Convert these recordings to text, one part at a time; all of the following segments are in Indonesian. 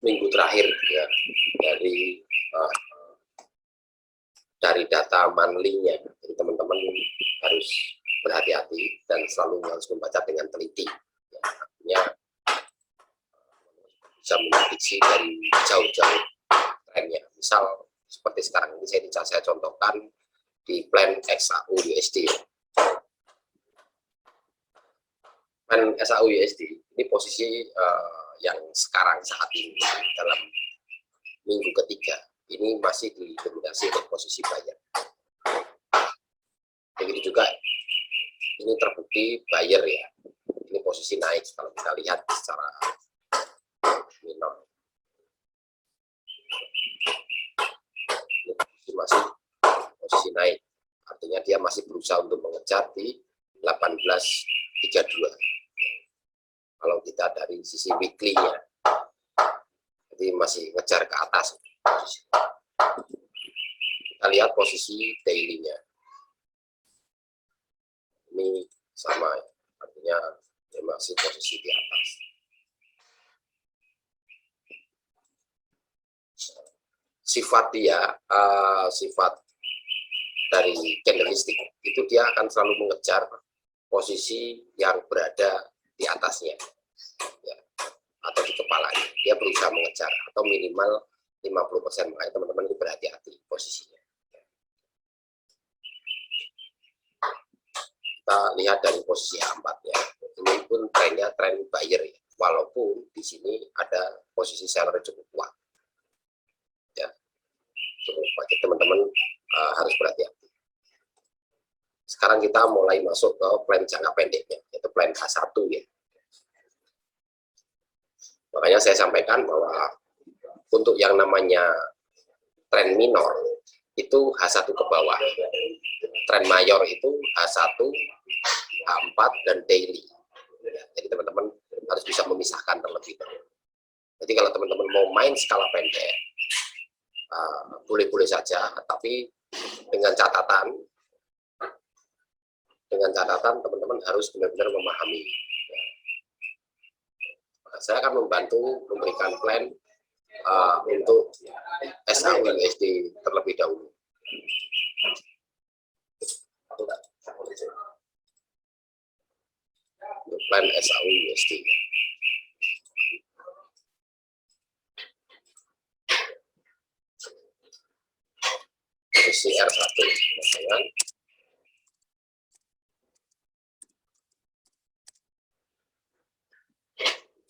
minggu terakhir ya, dari data monthly-nya. Jadi teman-teman harus berhati-hati dan selalu harus membaca dengan teliti. Ya, artinya bisa memprediksi dari jauh-jauh trennya. Misal seperti sekarang ini saya contohkan di plan XAU USD. Plan XAU USD ini posisi yang sekarang saat ini dalam minggu ketiga ini masih didominasi oleh posisi buyer. Begitu juga ini terbukti buyer ya. Ini posisi naik kalau kita lihat secara minor. Ini masih posisi naik. Artinya dia masih berusaha untuk mengejar di 1832. Kalau kita dari sisi weekly-nya, jadi masih ngejar ke atas. Kita lihat posisi daily-nya. Ini sama, artinya dia masih posisi di atas. Sifat dia, sifat dari candlestick itu dia akan selalu mengejar posisi yang berada di atasnya, ya, atau di kepalanya. Dia berusaha mengejar atau minimal 50%. Makanya teman-teman ini berhati-hati posisinya. Kita lihat dari posisi A4 ya. Ini pun trennya tren buyer ya. Walaupun di sini ada posisi seller cukup kuat. Ya. Cukup kuat. Teman-teman harus berhati-hati. Sekarang kita mulai masuk ke plan jangka pendeknya, yaitu plan H1 ya. Makanya saya sampaikan bahwa untuk yang namanya tren minor itu H1 ke bawah. Tren mayor itu H1, H4 dan daily. Jadi teman-teman harus bisa memisahkan terlebih dahulu. Jadi kalau teman-teman mau main skala pendek, boleh-boleh saja, tapi dengan catatan teman-teman harus benar-benar memahami. Saya akan membantu memberikan plan untuk XAU USD terlebih dahulu. Untuk plan XAU USD. Posisi R1 dengan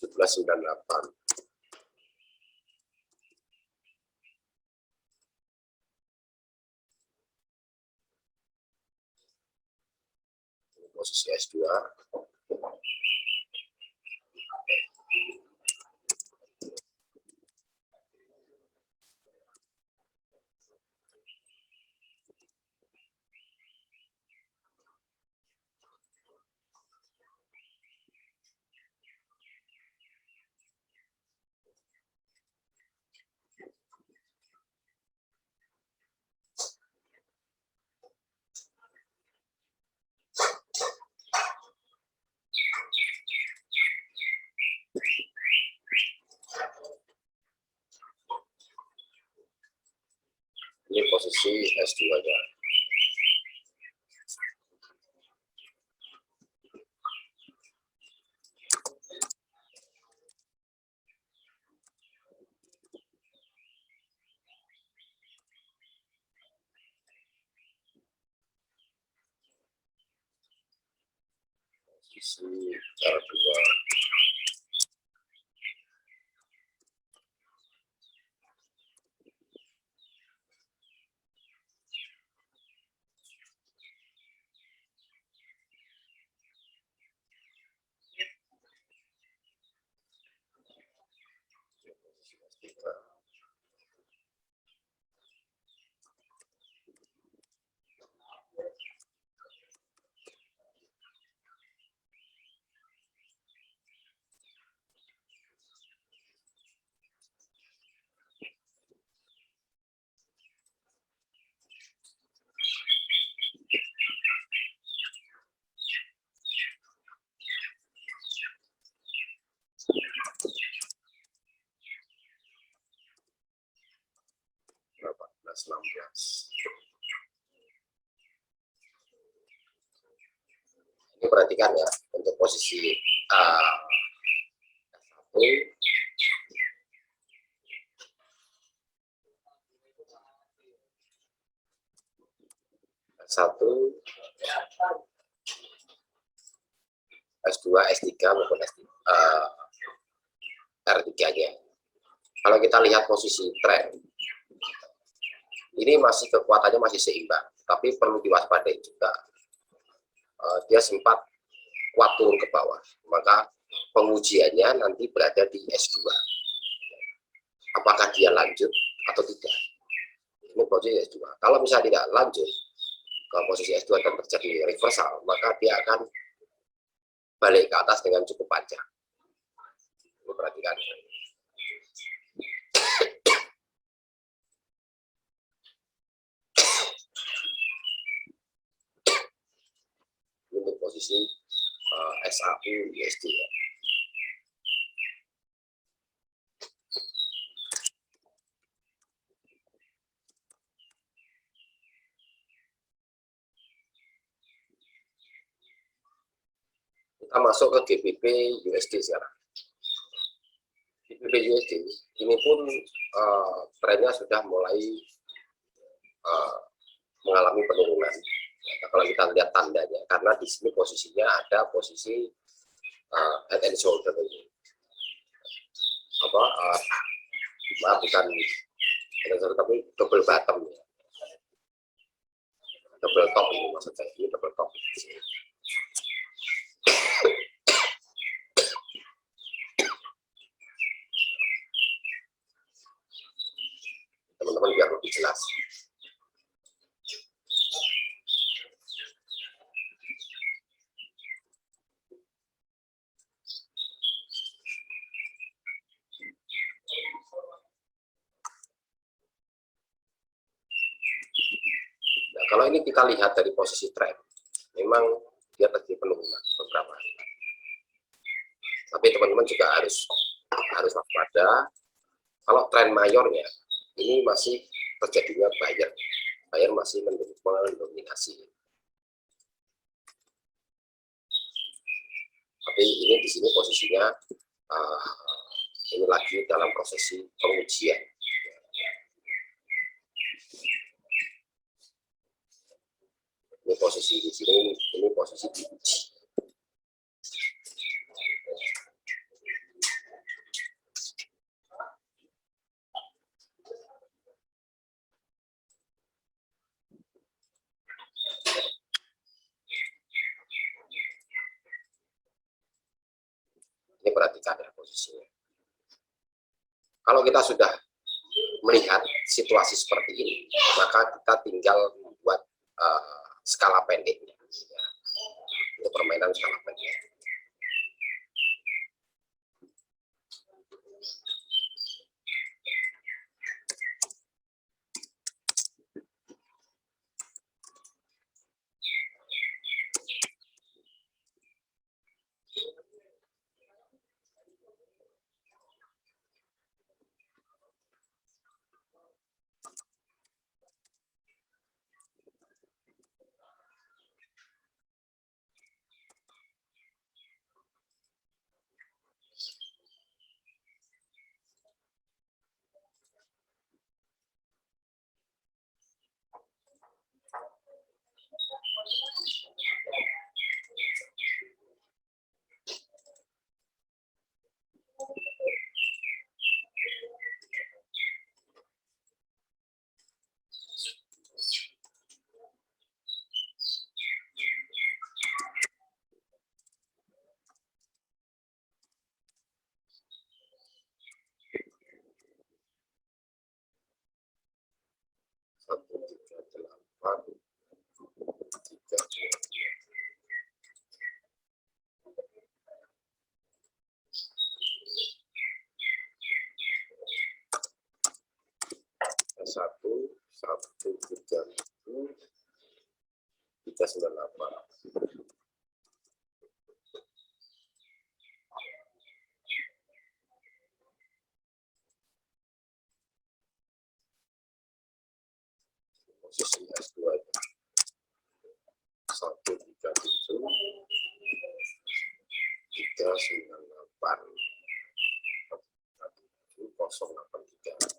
1798. Posisi S2. Ini posisi S2-nya. Posisi R2. 16. Ini perhatikan ya, untuk posisi S1, S2, S3 maupun R3-nya. Kalau kita lihat posisi tren, ini masih kekuatannya masih seimbang, tapi perlu diwaspadai juga. Dia sempat kuat turun ke bawah, maka pengujiannya nanti berada di S2. Apakah dia lanjut atau tidak? Ini posisi S2. Kalau misalnya tidak lanjut ke posisi S2 dan terjadi reversal, maka dia akan balik ke atas dengan cukup panjang. Ini perhatikan. Untuk posisi SAU USD ya. Kita masuk ke GBP USD sekarang. GBP USD ini pun trennya sudah mulai mengalami penurunan. Nah, kalau kita lihat tandanya, karena di sini posisinya ada posisi head and shoulder ini. Maaf, bukan head and shoulder, tapi double bottom ya. Double top ini maksud saya, ini double top. Teman-teman biar lebih jelas. Nah, kalau ini kita lihat dari posisi tren, memang dia terjadi penurunan beberapa hari. Tapi teman-teman juga harus waspada. Kalau tren mayornya ini masih terjadinya buyer masih mendominasi. Tapi ini di sini posisinya ini lagi dalam prosesi pengujian. Ini posisi di sini, ini posisi diuji. Ini perhatikan ya posisinya. Kalau kita sudah melihat situasi seperti ini, maka kita tinggal membuat skala pendeknya. Ya. Untuk permainan skala pendek. Satu 398. posisi S2 137 398 083.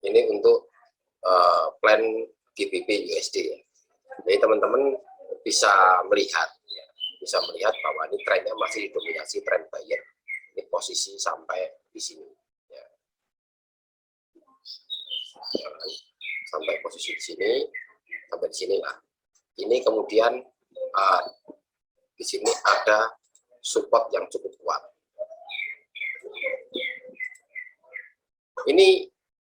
Ini untuk plan GBP USD ya. Jadi teman-teman bisa melihat ya, bahwa ini trennya masih dominasi tren buyer. Ini posisi sampai di sini ya. Sampai posisi di sini, sampai di sini lah. Ini kemudian di sini ada support yang cukup kuat. Ini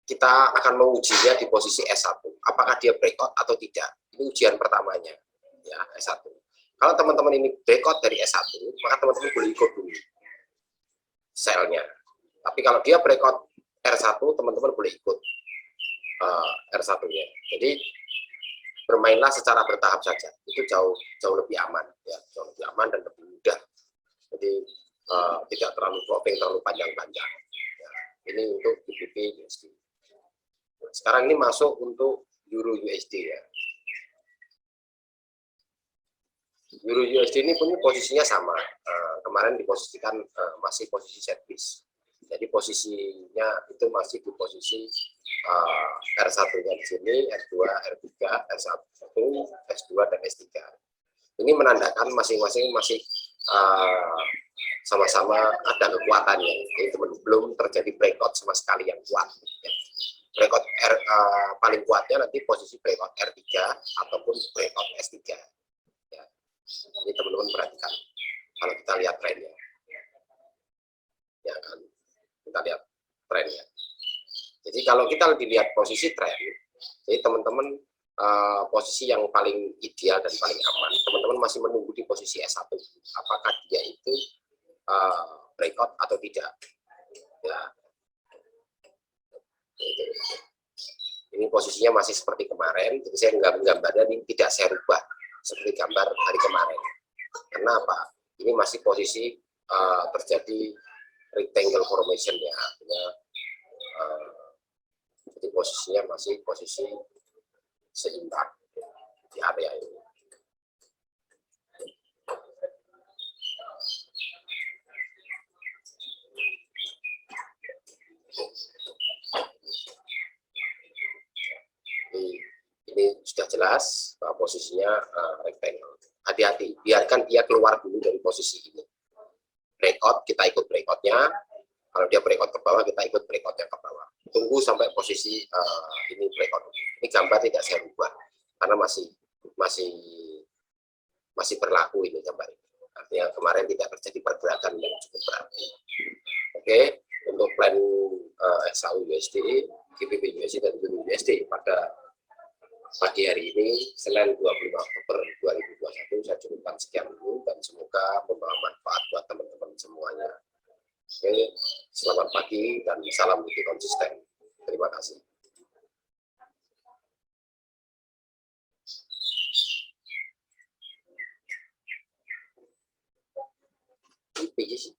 kita akan mengujinya di posisi S1, apakah dia breakout atau tidak. Ini ujian pertamanya ya, S1. Kalau teman-teman ini breakout dari S1, maka teman-teman boleh ikut dulu selnya. Tapi kalau dia breakout R1, teman-teman boleh ikut R1-nya. Jadi bermainlah secara bertahap saja. Itu jauh lebih aman ya, jauh lebih aman dan lebih mudah. Jadi tidak terlalu dropping, terlalu panjang-panjang. Ya, ini untuk GBP USD. Sekarang ini masuk untuk Euro USD ya. Euro USD ini punya posisinya sama. Kemarin diposisikan masih posisi set piece. Jadi posisinya itu masih di posisi R1-nya di sini, R2, R3, S1, S2 dan S3. Ini menandakan masing-masing masih sama-sama ada kekuatannya. Jadi belum terjadi breakout sama sekali yang kuat. Ya. Breakout paling kuatnya nanti posisi breakout R3 ataupun breakout S3. Ya. Ini teman-teman perhatikan kalau kita lihat trennya. Ya kan, kita lihat trennya. Jadi kalau kita dilihat posisi tren, jadi teman-teman posisi yang paling ideal dan paling aman, teman-teman masih menunggu di posisi S1. Apakah dia itu breakout atau tidak? Ya. Ini posisinya masih seperti kemarin, jadi saya gambarnya ini tidak saya rubah seperti gambar hari kemarin. Kenapa? Ini masih posisi terjadi rectangle formation ya, artinya jadi posisinya masih posisi seimbang di area ini. Ini sudah jelas bahwa posisinya rectangle. Hati-hati, biarkan dia keluar dulu dari posisi ini. Breakout, kita ikut breakoutnya. Kalau dia breakout ke bawah, kita ikut breakoutnya ke bawah. Tunggu sampai posisi ini breakout. Ini gambar tidak saya ubah karena masih berlaku ini gambar ini. Artinya kemarin tidak terjadi pergerakan yang cukup berarti. Oke, untuk plan SAU USD, GBP USD dan Euro USD pada pagi hari ini, Senin 25 Oktober 2021, saya cukupkan sekian dulu dan semoga membawa manfaat buat teman-teman semuanya. Oke, selamat pagi dan salam bukti konsisten. Terima kasih. Ini sih.